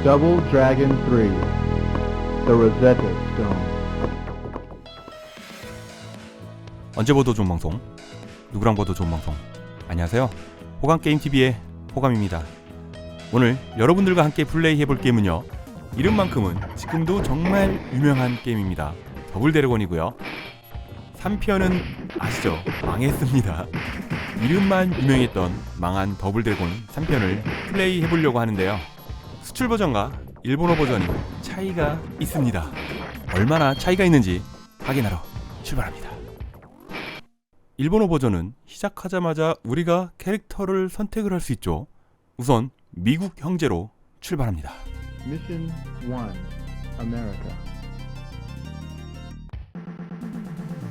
Double Dragon 3, The Rosetta Stone. 언제 봐도 좋은 방송, 누구랑 봐도 좋은 방송. 안녕하세요, 호감게임TV의 호감입니다. 오늘 여러분들과 함께 플레이해볼 게임은요, 이름만큼은 지금도 정말 유명한 게임입니다. 더블 드래곤이고요. 3편은 아시죠? 망했습니다. 이름만 유명했던 망한 더블 드래곤 3편을 플레이해보려고 하는데요, 수출 버전과 일본어 버전이 차이가 있습니다. 얼마나 차이가 있는지 확인하러 출발합니다. 일본어 버전은 시작하자마자 우리가 캐릭터를 선택을 할 수 있죠. 우선 미국 형제로 출발합니다. Mission 1, America.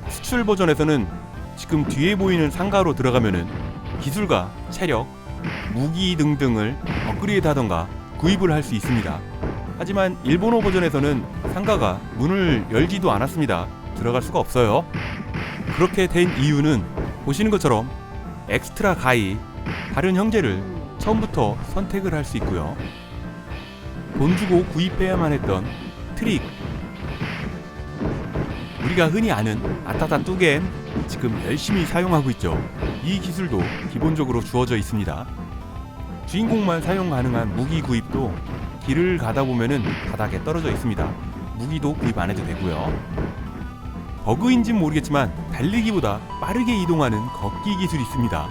수출 버전에서는 지금 뒤에 보이는 상가로 들어가면은 기술과 체력, 무기 등등을 업그레이드 하던가 구입을 할 수 있습니다. 하지만 일본어 버전에서는 상가가 문을 열지도 않았습니다. 들어갈 수가 없어요. 그렇게 된 이유는 보시는 것처럼 엑스트라 가이, 다른 형제를 처음부터 선택을 할 수 있고요. 돈 주고 구입해야만 했던 트릭, 우리가 흔히 아는 아타타 뚜겐, 지금 열심히 사용하고 있죠. 이 기술도 기본적으로 주어져 있습니다. 주인공만 사용 가능한 무기 구입도 길을 가다 보면은 바닥에 떨어져 있습니다. 무기도 구입 안 해도 되고요. 버그인진 모르겠지만 달리기보다 빠르게 이동하는 걷기 기술이 있습니다.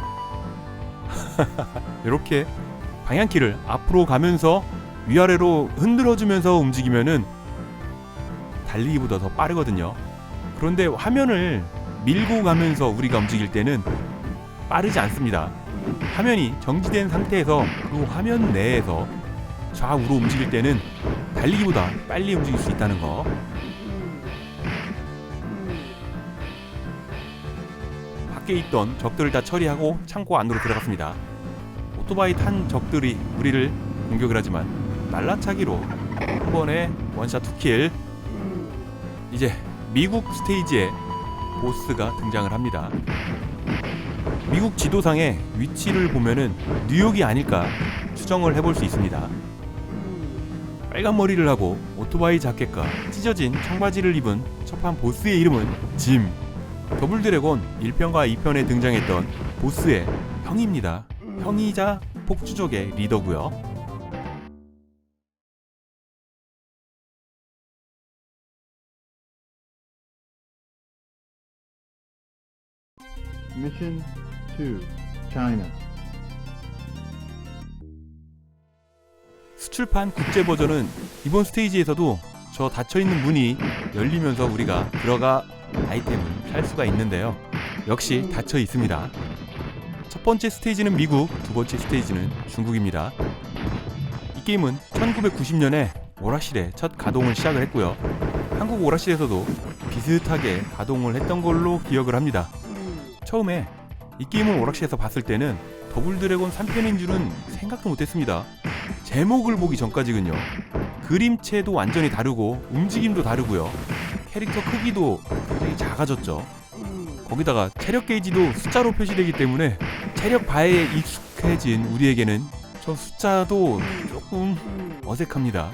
이렇게 방향키를 앞으로 가면서 위아래로 흔들어주면서 움직이면은 달리기보다 더 빠르거든요. 그런데 화면을 밀고 가면서 우리가 움직일 때는 빠르지 않습니다. 화면이 정지된 상태에서 그 화면 내에서 좌우로 움직일 때는 달리기보다 빨리 움직일 수 있다는 거. 밖에 있던 적들을 다 처리하고 창고 안으로 들어갔습니다. 오토바이 탄 적들이 우리를 공격을 하지만 날라차기로 한 번에 원샷 투킬. 이제 미국 스테이지에 보스가 등장을 합니다. 미국 지도상의 위치를 보면은 뉴욕이 아닐까 추정을 해볼 수 있습니다. 빨간 머리를 하고 오토바이 자켓과 찢어진 청바지를 입은 첫판 보스의 이름은 짐. 더블 드래곤 1편과 2편에 등장했던 보스의 형입니다. 형이자 폭주족의 리더고요. Mission 2, China. 수출판 국제 버전은 이번 스테이지에서도 저 닫혀있는 문이 열리면서 우리가 들어가 아이템을 살 수가 있는데요, 역시 닫혀 있습니다. 첫 번째 스테이지는 미국, 두 번째 스테이지는 중국입니다. 이 게임은 1990년에 오락실에 첫 가동을 시작을 했고요. 한국 오락실에서도 비슷하게 가동을 했던 걸로 기억을 합니다. 처음에 이 게임을 오락실에서 봤을 때는 더블 드래곤 3편인 줄은 생각도 못했습니다. 제목을 보기 전까지는요, 그림체도 완전히 다르고 움직임도 다르고요, 캐릭터 크기도 굉장히 작아졌죠. 거기다가 체력 게이지도 숫자로 표시되기 때문에 체력 바에 익숙해진 우리에게는 저 숫자도 조금 어색합니다.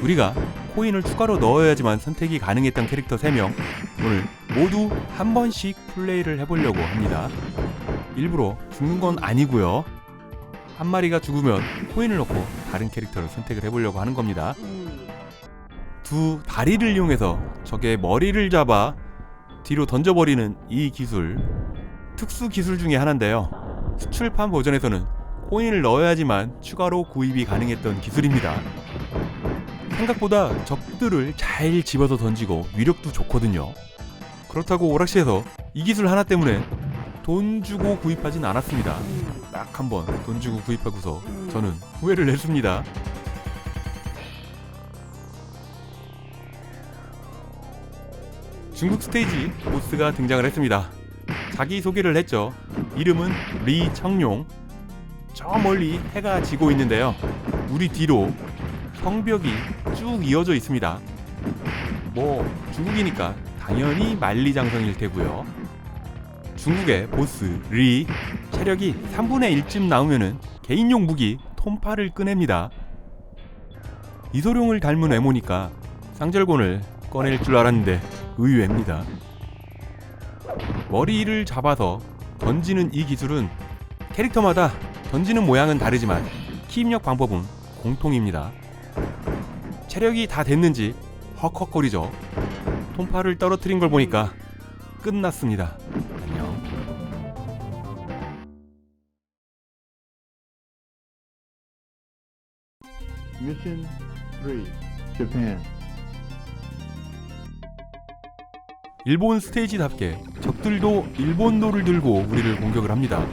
우리가 코인을 추가로 넣어야지만 선택이 가능했던 캐릭터 3명, 오늘 모두 한 번씩 플레이를 해보려고 합니다. 일부러 죽는 건 아니고요, 한 마리가 죽으면 코인을 넣고 다른 캐릭터를 선택을 해보려고 하는 겁니다. 두 다리를 이용해서 적의 머리를 잡아 뒤로 던져버리는 이 기술, 특수 기술 중에 하나인데요, 수출판 버전에서는 코인을 넣어야지만 추가로 구입이 가능했던 기술입니다. 생각보다 적들을 잘 집어서 던지고 위력도 좋거든요. 그렇다고 오락실에서 이 기술 하나 때문에 돈 주고 구입하진 않았습니다. 딱 한 번 돈 주고 구입하고서 저는 후회를 했습니다. 중국 스테이지 보스가 등장을 했습니다. 자기소개를 했죠. 이름은 리청룡. 저 멀리 해가 지고 있는데요, 우리 뒤로 성벽이 쭉 이어져 있습니다. 뭐 중국이니까 당연히 만리장성일 테고요. 중국의 보스 리, 체력이 3분의 1쯤 나오면은 개인용 무기 톰파를 꺼냅니다. 이소룡을 닮은 외모니까 쌍절곤을 꺼낼 줄 알았는데 의외입니다. 머리를 잡아서 던지는 이 기술은 캐릭터마다 던지는 모양은 다르지만 키 입력 방법은 공통입니다. 체력이 다 됐는지 헉헉거리죠. 톰파를 떨어뜨린 걸 보니까 끝났습니다. 안녕. Mission 3, Japan. 일본 스테이지답게 적들도 일본도를 들고 우리를 공격을 합니다.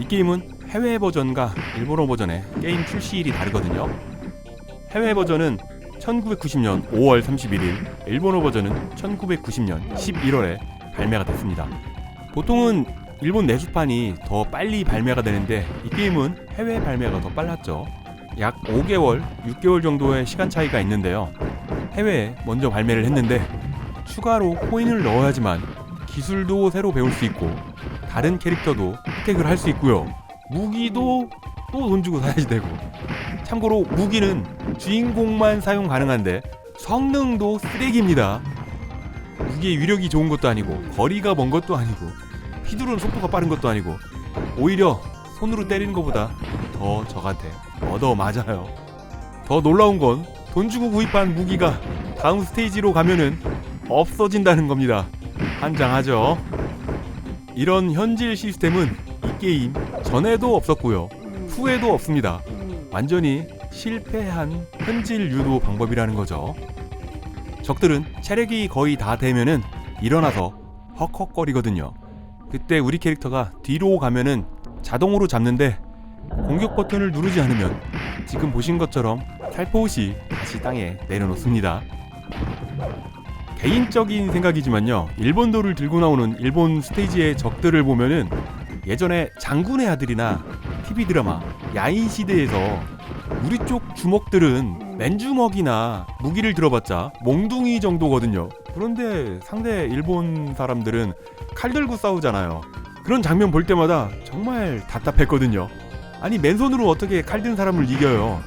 이 게임은 해외 버전과 일본어 버전의 게임 출시일이 다르거든요. 해외 버전은 1990년 5월 31일, 일본어 버전은 1990년 11월에 발매가 됐습니다. 보통은 일본 내수판이 더 빨리 발매가 되는데 이 게임은 해외 발매가 더 빨랐죠. 약 5개월, 6개월 정도의 시간 차이가 있는데요. 해외에 먼저 발매를 했는데 추가로 코인을 넣어야지만 기술도 새로 배울 수 있고 다른 캐릭터도 혜택을 할 수 있고요. 무기도 또 돈 주고 사야지 되고. 참고로 무기는 주인공만 사용 가능한데 성능도 쓰레기입니다. 무기의 위력이 좋은 것도 아니고 거리가 먼 것도 아니고 휘두르는 속도가 빠른 것도 아니고 오히려 손으로 때리는 것보다 더 저한테 얻어맞아요. 더 놀라운 건 돈 주고 구입한 무기가 다음 스테이지로 가면은 없어진다는 겁니다. 환장하죠. 이런 현질 시스템은 이 게임 전에도 없었고요. 후에도 없습니다. 완전히 실패한 현질 유도 방법이라는 거죠. 적들은 체력이 거의 다 되면은 일어나서 헉헉거리거든요. 그때 우리 캐릭터가 뒤로 가면은 자동으로 잡는데 공격 버튼을 누르지 않으면 지금 보신 것처럼 살포시 다시 땅에 내려놓습니다. 개인적인 생각이지만요, 일본도를 들고 나오는 일본 스테이지의 적들을 보면은 예전에 장군의 아들이나 TV 드라마 야인시대에서 우리 쪽 주먹들은 맨주먹이나 무기를 들어봤자 몽둥이 정도거든요. 그런데 상대 일본 사람들은 칼 들고 싸우잖아요. 그런 장면 볼 때마다 정말 답답했거든요. 아니, 맨손으로 어떻게 칼 든 사람을 이겨요.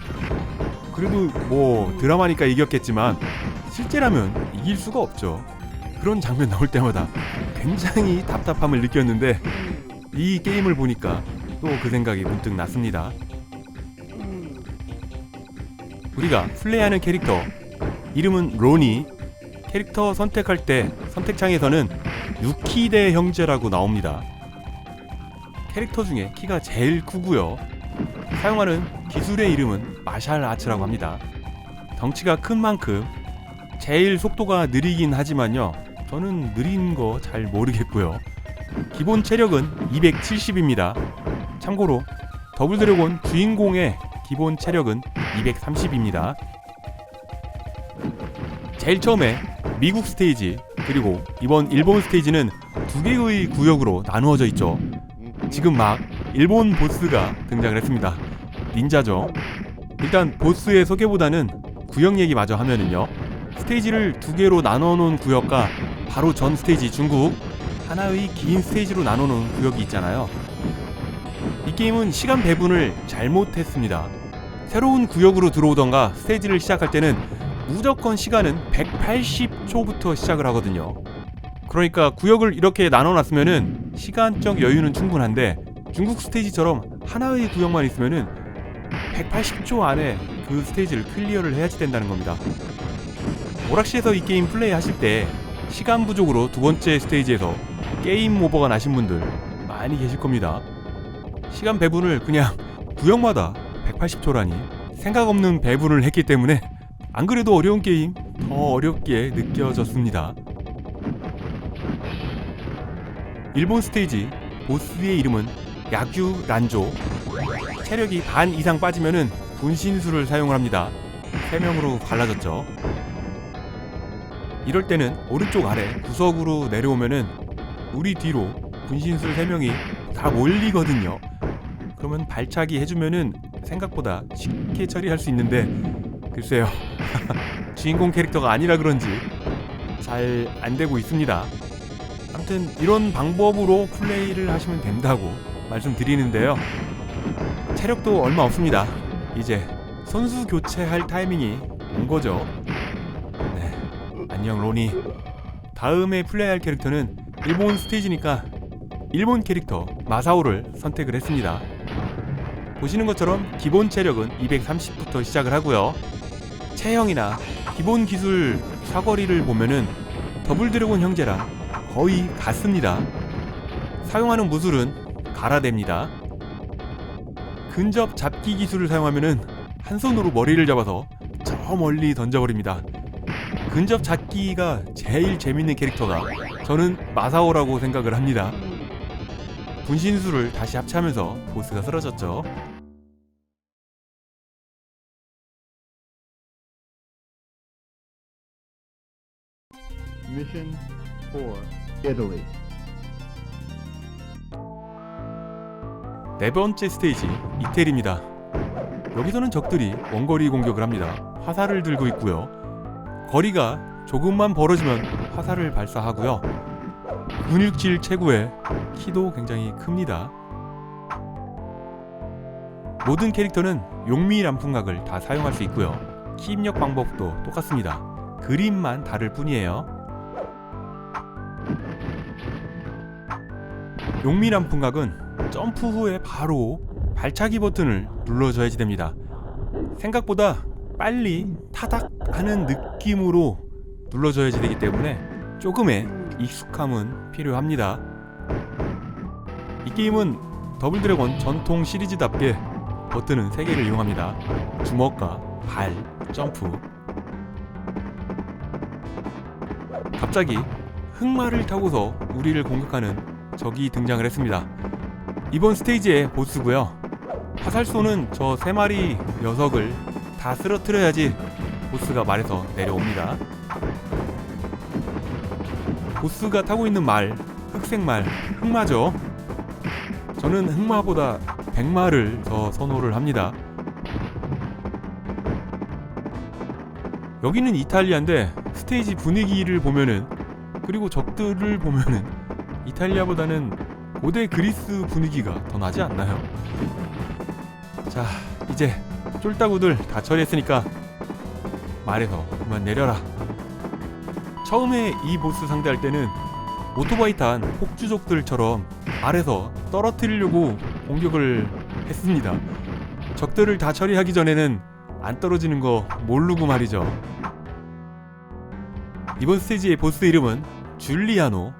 그래도 뭐 드라마니까 이겼겠지만 실제라면 이길 수가 없죠. 그런 장면 나올 때마다 굉장히 답답함을 느꼈는데 이 게임을 보니까 또 그 생각이 문득 났습니다. 우리가 플레이하는 캐릭터 이름은 로니. 캐릭터 선택할 때 선택창에서는 유키대 형제라고 나옵니다. 캐릭터 중에 키가 제일 크고요. 사용하는 기술의 이름은 마샬 아츠라고 합니다. 덩치가 큰 만큼 제일 속도가 느리긴 하지만요, 저는 느린 거 잘 모르겠고요. 기본 체력은 270입니다. 참고로 더블 드래곤 주인공의 기본 체력은 230입니다. 제일 처음에 미국 스테이지 그리고 이번 일본 스테이지는 두 개의 구역으로 나누어져 있죠. 지금 막 일본 보스가 등장을 했습니다. 닌자죠. 일단 보스의 소개보다는 구역 얘기 마저 하면은요, 스테이지를 두 개로 나눠놓은 구역과 바로 전 스테이지 중국 하나의 긴 스테이지로 나눠놓은 구역이 있잖아요. 이 게임은 시간 배분을 잘못했습니다. 새로운 구역으로 들어오던가 스테이지를 시작할 때는 무조건 시간은 180초부터 시작을 하거든요. 그러니까 구역을 이렇게 나눠놨으면은 시간적 여유는 충분한데 중국 스테이지처럼 하나의 구역만 있으면은 180초 안에 그 스테이지를 클리어를 해야지 된다는 겁니다. 오락실에서 이 게임 플레이 하실 때 시간 부족으로 두 번째 스테이지에서 게임 오버가 나신 분들 많이 계실 겁니다. 시간 배분을 그냥 구역마다 180초라니 생각 없는 배분을 했기 때문에 안 그래도 어려운 게임 더 어렵게 느껴졌습니다. 일본 스테이지 보스의 이름은 야규 란조. 체력이 반 이상 빠지면은 분신술을 사용을 합니다. 3명으로 갈라졌죠. 이럴 때는 오른쪽 아래 구석으로 내려오면은 우리 뒤로 분신술 3명이 다 몰리거든요. 그러면 발차기 해주면은 생각보다 쉽게 처리할 수 있는데 글쎄요 주인공 캐릭터가 아니라 그런지 잘 안되고 있습니다. 아무튼 이런 방법으로 플레이를 하시면 된다고 말씀드리는데요, 체력도 얼마 없습니다. 이제 선수 교체할 타이밍이 온 거죠. 네, 안녕 로니. 다음에 플레이할 캐릭터는 일본 스테이지니까 일본 캐릭터 마사오를 선택을 했습니다. 보시는 것처럼 기본 체력은 230부터 시작을 하고요. 체형이나 기본 기술 사거리를 보면은 더블 드래곤 형제랑 거의 같습니다. 사용하는 무술은 가라데입니다. 근접 잡기 기술을 사용하면은 한 손으로 머리를 잡아서 저 멀리 던져버립니다. 근접 잡기가 제일 재밌는 캐릭터가 저는 마사오라고 생각을 합니다. 분신술을 다시 합체하면서 보스가 쓰러졌죠. Mission 4, Italy. 네 번째 스테이지 이태리입니다. 여기서는 적들이 원거리 공격을 합니다. 화살을 들고 있고요. 거리가 조금만 벌어지면 화살을 발사하고요. 근육질 체구에 키도 굉장히 큽니다. 모든 캐릭터는 용미 람풍각을 다 사용할 수 있고요. 키 입력 방법도 똑같습니다. 그림만 다를 뿐이에요. 용미 람풍각은 점프 후에 바로 발차기 버튼을 눌러줘야지 됩니다. 생각보다 빨리 타닥 하는 느낌으로 눌러줘야지 되기 때문에 조금의 익숙함은 필요합니다. 이 게임은 더블 드래곤 전통 시리즈답게 버튼은 3개를 이용합니다. 주먹과 발, 점프. 갑자기 흑마를 타고서 우리를 공격하는 적이 등장을 했습니다. 이번 스테이지의 보스고요. 화살쏘는 저 3마리 녀석을 다 쓰러뜨려야지 보스가 말에서 내려옵니다. 보스가 타고 있는 말, 흑색말, 흑마죠. 저는 흑마보다 백마를 더 선호를 합니다. 여기는 이탈리아인데 스테이지 분위기를 보면은, 그리고 적들을 보면은 이탈리아보다는 고대 그리스 분위기가 더 나지 않나요? 자, 이제 쫄따구들 다 처리했으니까 말에서 그만 내려라. 처음에 이 보스 상대할 때는 오토바이 탄 폭주족들처럼 말에서 떨어뜨리려고 공격을 했습니다. 적들을 다 처리하기 전에는 안 떨어지는 거 모르고 말이죠. 이번 스테이지의 보스 이름은 줄리아노.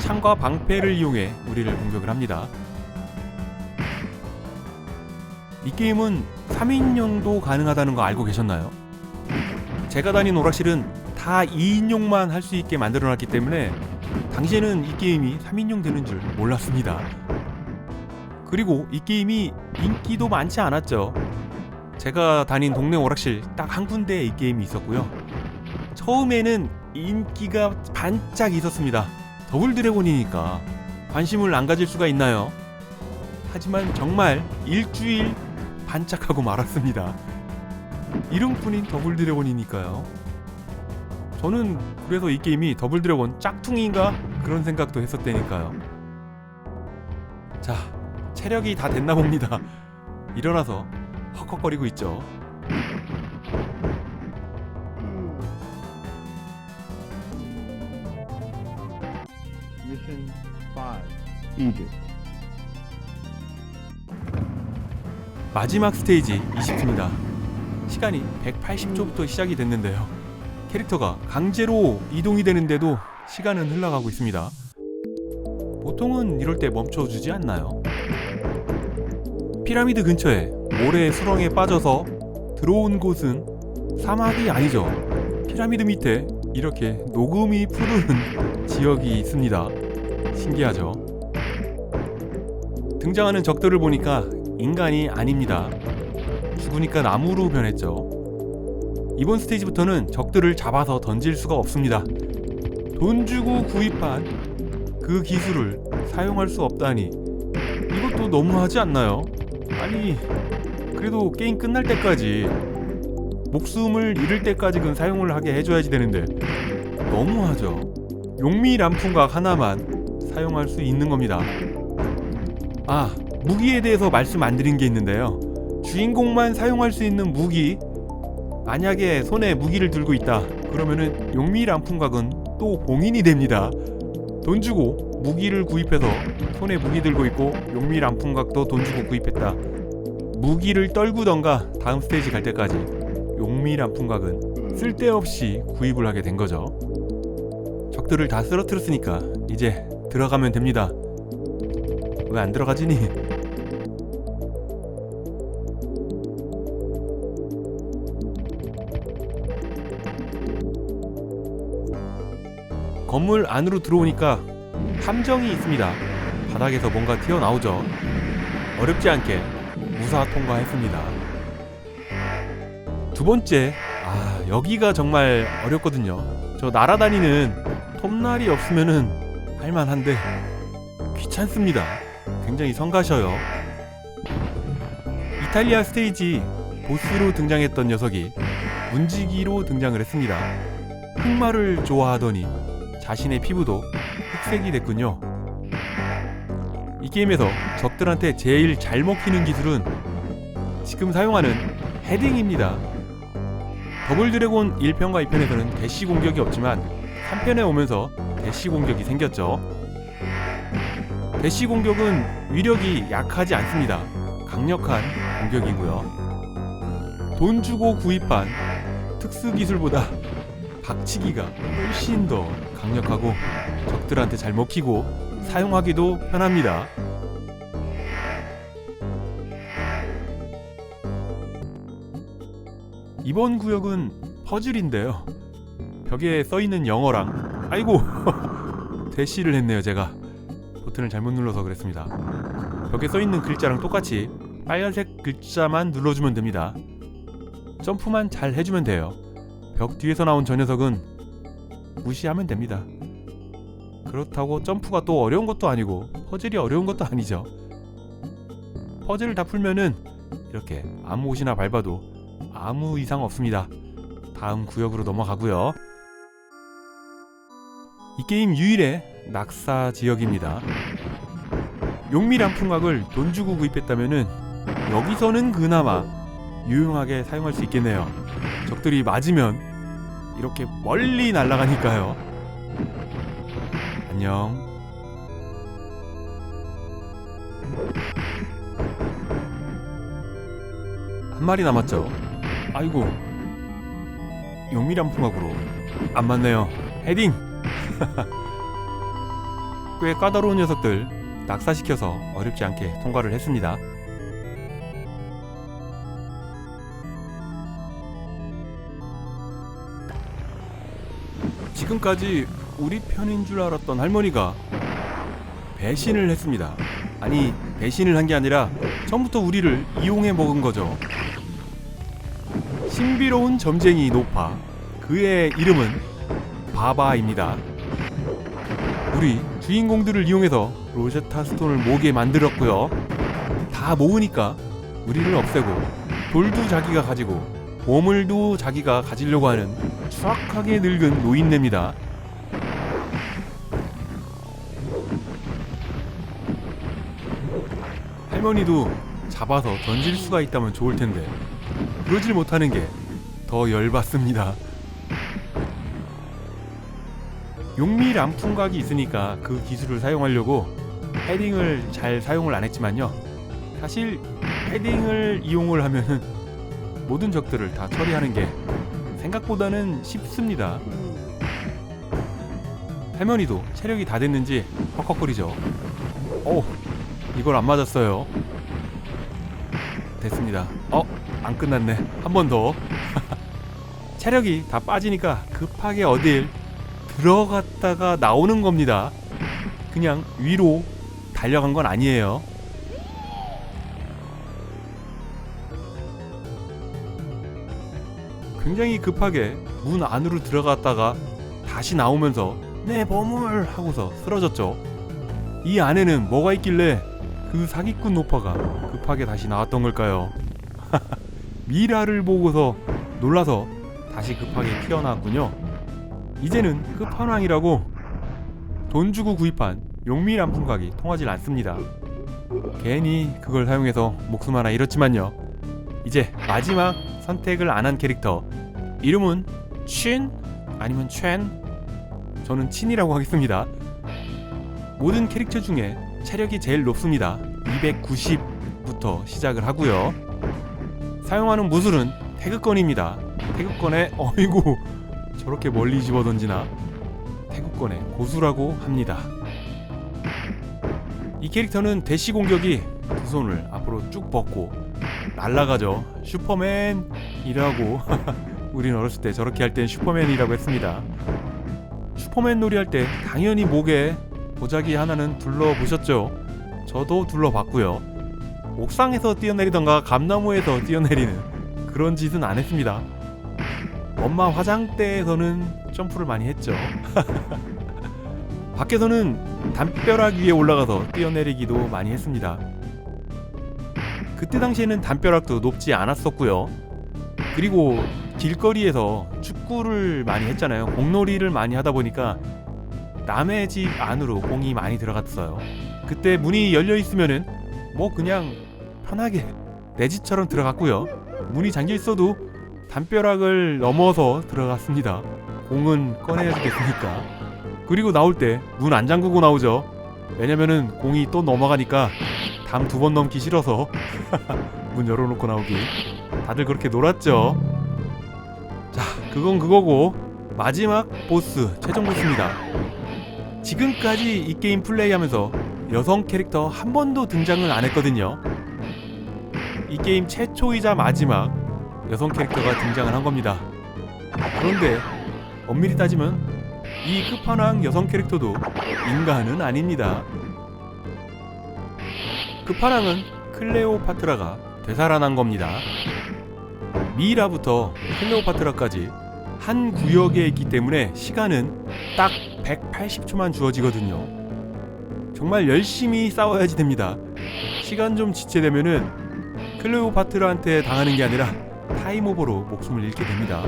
창과 방패를 이용해 우리를 공격을 합니다. 이 게임은 3인용도 가능하다는 거 알고 계셨나요? 제가 다닌 오락실은 다 2인용만 할 수 있게 만들어놨기 때문에 당시에는 이 게임이 3인용 되는 줄 몰랐습니다. 그리고 이 게임이 인기도 많지 않았죠. 제가 다닌 동네 오락실 딱 한 군데에 이 게임이 있었고요. 처음에는 인기가 반짝 있었습니다. 더블 드래곤이니까 관심을 안 가질 수가 있나요? 하지만 정말 일주일 반짝하고 말았습니다. 이름뿐인 더블 드래곤이니까요. 저는 그래서 이 게임이 더블 드래곤 짝퉁인가? 그런 생각도 했었다니까요. 자, 체력이 다 됐나 봅니다. 일어나서 헉헉거리고 있죠. Mission 5, Egypt. 마지막 스테이지 20초입니다. 시간이 180초부터 시작이 됐는데요. 캐릭터가 강제로 이동이 되는데도 시간은 흘러가고 있습니다. 보통은 이럴 때 멈춰주지 않나요? 피라미드 근처에 모래 수렁에 빠져서 들어온 곳은 사막이 아니죠. 피라미드 밑에 이렇게 녹음이 푸르는 지역이 있습니다. 신기하죠? 등장하는 적들을 보니까 인간이 아닙니다. 죽으니까 나무로 변했죠. 이번 스테이지부터는 적들을 잡아서 던질 수가 없습니다. 돈 주고 구입한 그 기술을 사용할 수 없다니, 이것도 너무하지 않나요? 아니, 그래도 게임 끝날 때까지, 목숨을 잃을 때까지는 사용을 하게 해줘야지 되는데 너무하죠. 용미 람풍각 하나만 사용할 수 있는 겁니다. 아, 무기에 대해서 말씀 안 드린 게 있는데요. 주인공만 사용할 수 있는 무기, 만약에 손에 무기를 들고 있다 그러면은 용미 람품각은 또 봉인이 됩니다. 돈 주고 무기를 구입해서 손에 무기 들고 있고 용미 람품각도 돈 주고 구입했다. 무기를 떨구던가 다음 스테이지 갈 때까지 용미 람품각은 쓸데없이 구입을 하게 된 거죠. 적들을 다 쓰러뜨렸으니까 이제 들어가면 됩니다. 왜 안 들어가지니? 건물 안으로 들어오니까 함정이 있습니다. 바닥에서 뭔가 튀어나오죠. 어렵지 않게 무사 통과했습니다. 두 번째, 여기가 정말 어렵거든요. 저 날아다니는 톱날이 없으면은 할만한데 귀찮습니다. 굉장히 성가셔요. 이탈리아 스테이지 보스로 등장했던 녀석이 문지기로 등장을 했습니다. 흑마를 좋아하더니 자신의 피부도 흑색이 됐군요. 이 게임에서 적들한테 제일 잘 먹히는 기술은 지금 사용하는 헤딩입니다. 더블 드래곤 1편과 2편에서는 대시 공격이 없지만 3편에 오면서 대시 공격이 생겼죠. 대시 공격은 위력이 약하지 않습니다. 강력한 공격이고요. 돈 주고 구입한 특수 기술보다 박치기가 훨씬 더 강력하고 적들한테 잘 먹히고 사용하기도 편합니다. 이번 구역은 퍼즐인데요. 벽에 써있는 영어랑 아이고 대시를 했네요. 제가 버튼을 잘못 눌러서 그랬습니다. 벽에 써있는 글자랑 똑같이 빨간색 글자만 눌러주면 됩니다. 점프만 잘 해주면 돼요. 벽 뒤에서 나온 저 녀석은 무시하면 됩니다. 그렇다고 점프가 또 어려운 것도 아니고 퍼즐이 어려운 것도 아니죠. 퍼즐을 다 풀면은 이렇게 아무 곳이나 밟아도 아무 이상 없습니다. 다음 구역으로 넘어가고요. 이 게임 유일의 낙사 지역입니다. 용미 람품각을 돈 주고 구입했다면은 여기서는 그나마 유용하게 사용할 수 있겠네요. 적들이 맞으면 이렇게 멀리 날아가니까요. 안녕. 한 마리 남았죠. 아이고 용미 람품각으로 안 맞네요. 헤딩. 꽤 까다로운 녀석들 낙사시켜서 어렵지 않게 통과를 했습니다. 지금까지 우리 편인 줄 알았던 할머니가 배신을 했습니다. 아니 배신을 한 게 아니라 처음부터 우리를 이용해 먹은 거죠. 신비로운 점쟁이 노파, 그의 이름은 바바입니다. 우리 주인공들을 이용해서 로제타 스톤을 모으게 만들었고요. 다 모으니까 우리를 없애고 돌도 자기가 가지고 보물도 자기가 가지려고 하는 추악하게 늙은 노인네입니다. 할머니도 잡아서 던질 수가 있다면 좋을 텐데 그러질 못하는 게 더 열받습니다. 용미 람품각이 있으니까 그 기술을 사용하려고 헤딩을 잘 사용을 안 했지만요. 사실 헤딩을 이용을 하면은 모든 적들을 다 처리하는 게 생각보다는 쉽습니다. 할머니도 체력이 다 됐는지 헉헉거리죠. 이걸 안 맞았어요. 됐습니다. 안 끝났네. 한 번 더. 체력이 다 빠지니까 급하게 어딜 들어갔다가 나오는 겁니다. 그냥 위로 달려간 건 아니에요. 굉장히 급하게 문 안으로 들어갔다가 다시 나오면서 내 보물 하고서 쓰러졌죠. 이 안에는 뭐가 있길래 그 사기꾼 노파가 급하게 다시 나왔던 걸까요? 미라를 보고서 놀라서 다시 급하게 튀어나왔군요. 이제는 끝판왕이라고 돈 주고 구입한 용미 람품각이 통하질 않습니다. 괜히 그걸 사용해서 목숨 하나 잃었지만요. 이제 마지막 선택을 안 한 캐릭터, 이름은 친? 아니면 첸? 저는 친이라고 하겠습니다. 모든 캐릭터 중에 체력이 제일 높습니다. 290부터 시작을 하고요. 사용하는 무술은 태극권입니다. 태극권에 어이구 저렇게 멀리 집어던지나, 태극권의 고수라고 합니다. 이 캐릭터는 대시 공격이 두 손을 앞으로 쭉 뻗고 날아가죠. 슈퍼맨이라고 우린 어렸을 때 저렇게 할 땐 슈퍼맨이라고 했습니다. 슈퍼맨 놀이 할 때 당연히 목에 보자기 하나는 둘러보셨죠? 저도 둘러봤고요. 옥상에서 뛰어내리던가 감나무에서 뛰어내리는 그런 짓은 안 했습니다. 엄마 화장대에서는 점프를 많이 했죠. 밖에서는 담벼락 위에 올라가서 뛰어내리기도 많이 했습니다. 그때 당시에는 담벼락도 높지 않았었고요. 그리고 길거리에서 축구를 많이 했잖아요. 공놀이를 많이 하다 보니까 남의 집 안으로 공이 많이 들어갔어요. 그때 문이 열려 있으면은 뭐 그냥 편하게 내 집처럼 들어갔고요. 문이 잠겨 있어도 담벼락을 넘어서 들어갔습니다. 공은 꺼내야 되겠으니까. 그리고 나올 때 문 안 잠그고 나오죠. 왜냐면은 공이 또 넘어가니까 담 2번 넘기 싫어서 문 열어놓고 나오기. 다들 그렇게 놀았죠. 자, 그건 그거고 마지막 보스, 최종 보스입니다. 지금까지 이 게임 플레이하면서 여성 캐릭터 한 번도 등장을 안 했거든요. 이 게임 최초이자 마지막 여성 캐릭터가 등장을 한 겁니다. 그런데 엄밀히 따지면 이 끝판왕 여성 캐릭터도 인간은 아닙니다. 끝판왕은 클레오파트라가 되살아난 겁니다. 미이라부터 클레오파트라까지 한 구역에 있기 때문에 시간은 딱 180초만 주어지거든요. 정말 열심히 싸워야지 됩니다. 시간 좀 지체되면은 클레오파트라한테 당하는 게 아니라 타임오버로 목숨을 잃게 됩니다.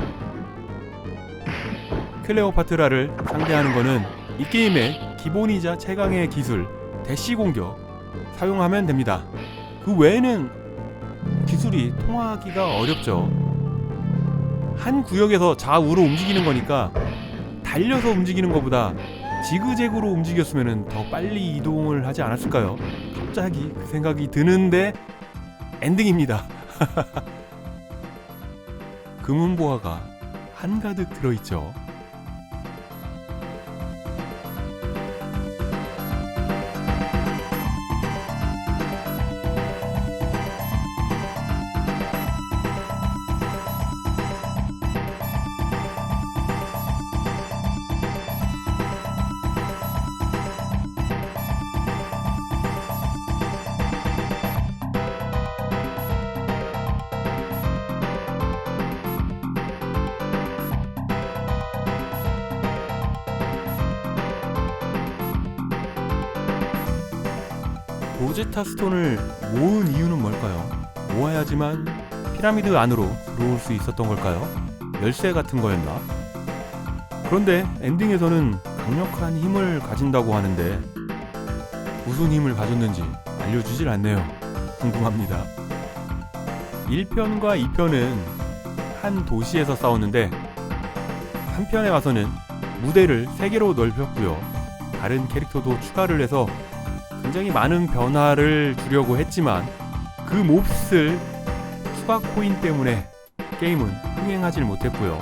클레오파트라를 상대하는 거는 이 게임의 기본이자 최강의 기술 대시 공격 사용하면 됩니다. 그 외에는 기술이 통하기가 어렵죠. 한 구역에서 좌우로 움직이는 거니까 달려서 움직이는 것보다 지그재그로 움직였으면 더 빨리 이동을 하지 않았을까요? 갑자기 그 생각이 드는데 엔딩입니다. 금은보화가 한가득 들어있죠. 로제타 스톤을 모은 이유는 뭘까요? 모아야지만 피라미드 안으로 들어올 수 있었던 걸까요? 열쇠 같은 거였나? 그런데 엔딩에서는 강력한 힘을 가진다고 하는데 무슨 힘을 가졌는지 알려주질 않네요. 궁금합니다. 1편과 2편은 한 도시에서 싸웠는데 3편에 와서는 무대를 3개로 넓혔고요. 다른 캐릭터도 추가를 해서 굉장히 많은 변화를 주려고 했지만 그 몹쓸 추가 코인 때문에 게임은 흥행하지 못했고요.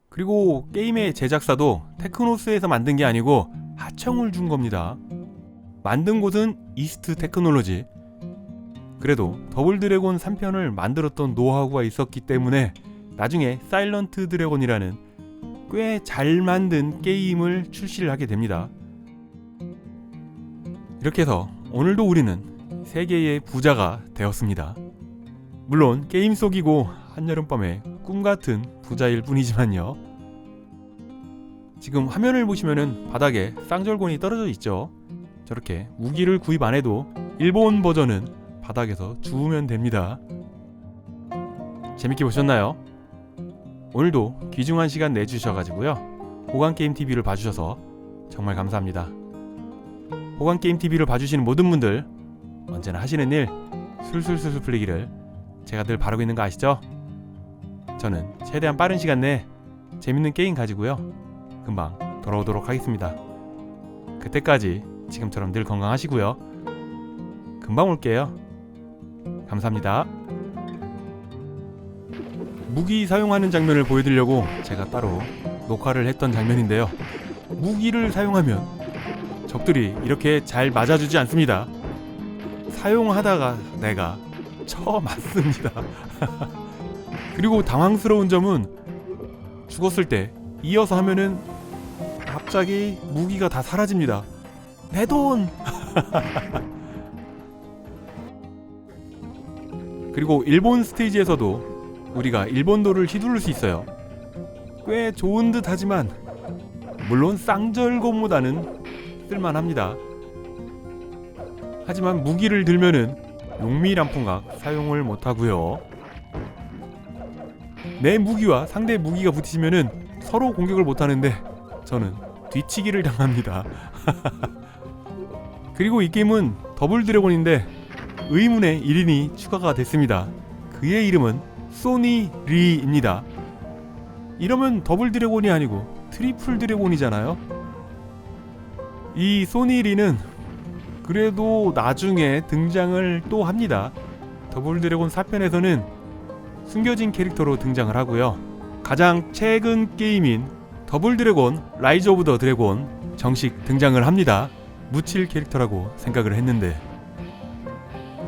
그리고 게임의 제작사도 테크노스에서 만든 게 아니고 하청을 준 겁니다. 만든 곳은 이스트 테크놀로지. 그래도 더블 드래곤 3편을 만들었던 노하우가 있었기 때문에 나중에 사일런트 드래곤이라는 꽤 잘 만든 게임을 출시를 하게 됩니다. 이렇게 해서 오늘도 우리는 세계의 부자가 되었습니다. 물론 게임 속이고 한여름밤의 꿈같은 부자일 뿐이지만요. 지금 화면을 보시면은 바닥에 쌍절곤이 떨어져 있죠. 저렇게 무기를 구입 안 해도 일본 버전은 바닥에서 주우면 됩니다. 재밌게 보셨나요? 오늘도 귀중한 시간 내주셔가지고요. 호강게임TV를 봐주셔서 정말 감사합니다. 호강게임TV를 봐주시는 모든 분들 언제나 하시는 일 술술술술 풀리기를 제가 늘 바라고 있는 거 아시죠? 저는 최대한 빠른 시간 내에 재밌는 게임 가지고요 금방 돌아오도록 하겠습니다. 그때까지 지금처럼 늘 건강하시고요. 금방 올게요. 감사합니다. 무기 사용하는 장면을 보여드리려고 제가 따로 녹화를 했던 장면인데요. 무기를 사용하면 적들이 이렇게 잘 맞아주지 않습니다. 사용하다가 내가 쳐맞습니다. 그리고 당황스러운 점은 죽었을 때 이어서 하면은 갑자기 무기가 다 사라집니다. 내 돈! 그리고 일본 스테이지에서도 우리가 일본도를 휘두를 수 있어요. 꽤 좋은 듯 하지만 물론 쌍절곤보다는 쓸만합니다. 하지만 무기를 들면은 용미란풍각 사용을 못하고요. 내 무기와 상대 무기가 부딪히면은 서로 공격을 못하는데 저는 뒤치기를 당합니다. 그리고 이 게임은 더블 드래곤인데 의문의 1인이 추가가 됐습니다. 그의 이름은 소니 리입니다. 이러면 더블 드래곤이 아니고 트리플 드래곤이잖아요. 이 소니 리는 그래도 나중에 등장을 또 합니다. 더블 드래곤 4편에서는 숨겨진 캐릭터로 등장을 하고요. 가장 최근 게임인 더블 드래곤 라이즈 오브 더 드래곤 정식 등장을 합니다. 묻힐 캐릭터라고 생각을 했는데